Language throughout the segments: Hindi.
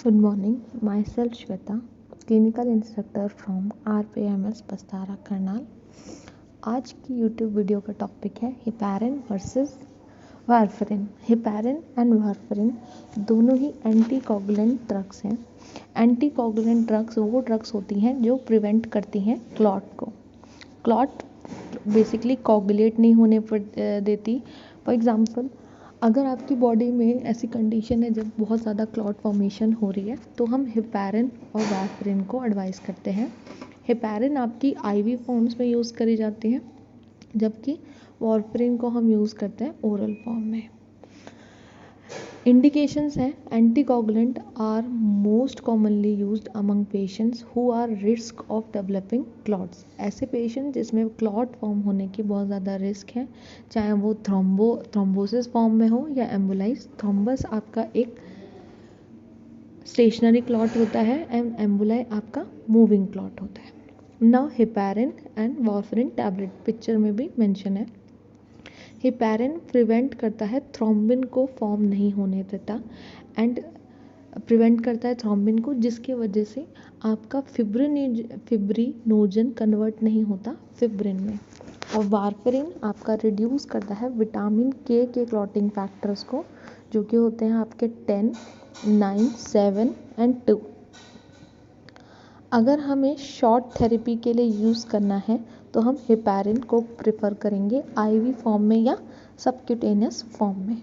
Good morning. Myself Shweta, clinical instructor from RPMS बस्तारा Karnal. आज की YouTube वीडियो का टॉपिक है heparin versus warfarin. Heparin and warfarin दोनों ही एंटीकोगुलेंट ड्रग्स हैं। एंटीकोगुलेंट ड्रग्स वो ड्रग्स होती हैं जो प्रिवेंट करती हैं क्लॉट को। क्लॉट बेसिकली कोगुलेट नहीं होने पर देती। फॉर एग्जांपल, अगर आपकी बॉडी में ऐसी कंडीशन है जब बहुत ज़्यादा क्लॉट फॉर्मेशन हो रही है तो हम हेपारिन और वारफरिन को एडवाइस करते हैं। हेपारिन आपकी आईवी फॉर्म्स में यूज़ करी जाती है, जबकि वारफरिन को हम यूज़ करते हैं ओरल फॉर्म में। इंडिकेशंस हैं, anticoagulant are most commonly used among patients who are risk of developing clots. ऐसे पेशेंट जिसमें क्लॉट फॉर्म होने की बहुत ज़्यादा रिस्क है, चाहे वो थ्रोम्बोसिस फॉर्म में हो या एम्बुलाइज। थ्रोम्बस आपका एक स्टेशनरी क्लॉट होता है एंड एम्बुलाई आपका मूविंग क्लॉट होता है। Now heparin and warfarin tablet picture में भी मेंशन है। हेपारिन प्रिवेंट करता है थ्रोम्बिन को फॉर्म नहीं होने देता एंड प्रिवेंट करता है थ्रोम्बिन को, जिसकी वजह से आपका फिब्रिनोजन कन्वर्ट नहीं होता फिब्रिन में। और वारफरिन आपका रिड्यूस करता है विटामिन के क्लॉटिंग फैक्टर्स को, जो कि होते हैं आपके 10, 9, 7 एंड 2। अगर हमें शॉर्ट थेरेपी के लिए यूज़ करना है तो हम हेपारिन को प्रेफर करेंगे आईवी फॉर्म में या सबक्यूटेनियस फॉर्म में।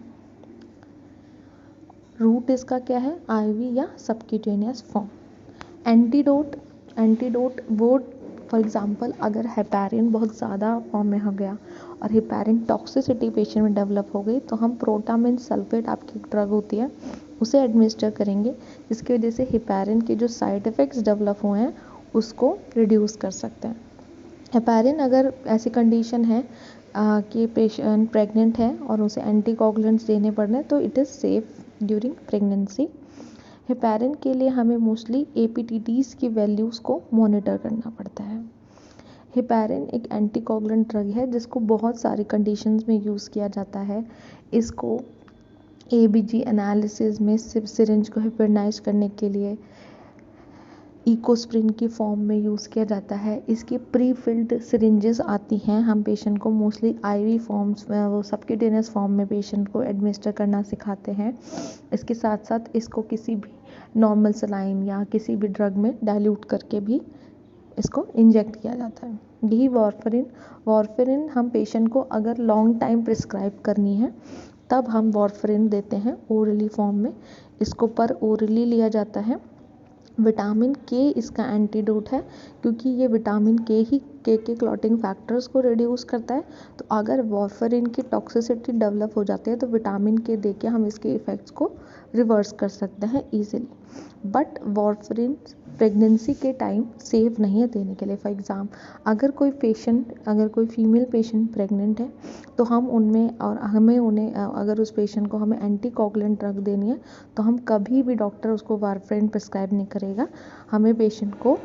रूट इसका क्या है, आईवी या सबक्यूटेनियस फॉर्म। एंटीडोट वो फॉर एग्जांपल, अगर हेपारिन बहुत ज़्यादा फॉर्म में हो गया और हेपारिन टॉक्सिसिटी पेशेंट में डेवलप हो गई तो हम प्रोटामिन सल्फेट आपकी ड्रग होती है उसे एडमिनिस्टर करेंगे, जिसकी वजह से हेपारिन के जो साइड इफ़ेक्ट्स डेवलप हुए हैं उसको रिड्यूस कर सकते हैं। हेपारिन अगर ऐसी कंडीशन है कि पेशेंट प्रेग्नेंट है और उसे एंटीकोगुलेंट्स देने पड़ रहे हैं तो it is safe during pregnancy. Heparin के लिए हमें मोस्टली एपीटीटीज़ की वैल्यूज़ को मॉनिटर करना पड़ता है। हेपारिन एक एंटीकोगुलेंट ड्रग है जिसको बहुत सारी कंडीशंस में यूज़ किया जाता है। इसको एबीजी एनालिसिस में सिरिंज को हेपेनाइज करने के लिए इकोस्प्रिन की फॉर्म में यूज़ किया जाता है। इसकी प्री फिल्ड सिरिंजेस आती हैं, हम पेशेंट को मोस्टली आईवी फॉर्म्स में, वो सबक्यूटेनियस फॉर्म में पेशेंट को एडमिनिस्टर करना सिखाते हैं। इसके साथ साथ इसको किसी भी नॉर्मल सलाइन या किसी भी ड्रग में डाइल्यूट करके भी इसको इंजेक्ट किया जाता है। यही वारफरिन हम पेशेंट को अगर लॉन्ग टाइम प्रिस्क्राइब करनी है तब हम वारफरिन देते हैं ओरली फॉर्म में। इसको पर ओरली लिया जाता है। विटामिन के इसका एंटीडोट है, क्योंकि ये विटामिन के क्लॉटिंग फैक्टर्स को रिड्यूस करता है। तो अगर वारफरिन की टॉक्सिसिटी डेवलप हो जाती है तो विटामिन के दे के हम इसके इफ़ेक्ट्स को रिवर्स कर सकते हैं ईजिली। बट वारफरिन प्रेगनेंसी के टाइम सेफ नहीं है देने के लिए। फॉर एग्जाम्पल, अगर कोई फीमेल पेशेंट प्रेग्नेंट है तो हम उनमें और हमें उन्हें अगर उस पेशेंट को हमें एंटीकोगुलेंट ड्रग देनी है तो हम कभी भी डॉक्टर उसको वारफरिन प्रिस्क्राइब नहीं करेगा, हमें पेशेंट को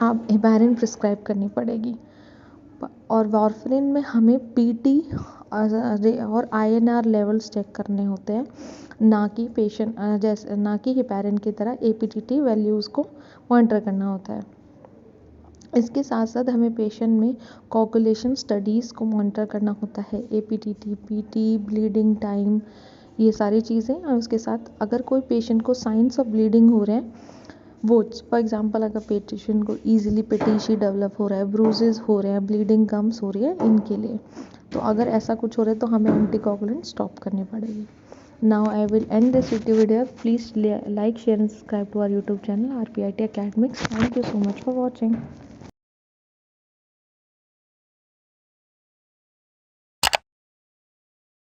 आप हेपारिन प्रिस्क्राइब करनी पड़ेगी। और वारफरिन में हमें पीटी और आईएनआर लेवल्स चेक करने होते हैं, ना कि हेपारिन की तरह एपीटीटी वैल्यूज़ को मॉनिटर करना होता है। इसके साथ साथ हमें पेशेंट में कोगुलेशन स्टडीज़ को मॉनिटर करना होता है, एपीटीटी, पीटी, ब्लीडिंग टाइम, ये सारी चीज़ें। और उसके साथ अगर कोई पेशेंट को साइंस ऑफ ब्लीडिंग हो रहे हैं, वो फॉर एग्जांपल अगर पेशेंट को ईजिली पेटिशी डेवलप हो रहा है, ब्रूजेस हो रहे हैं, ब्लीडिंग गम्स हो रही है, इनके लिए तो अगर ऐसा कुछ हो रहा है तो हमें एंटीकोगुलेंट स्टॉप करनी पड़ेगी। Now I will end this YouTube video. Please like, share and subscribe to our YouTube channel RPIT Academics. Thank you so much for watching.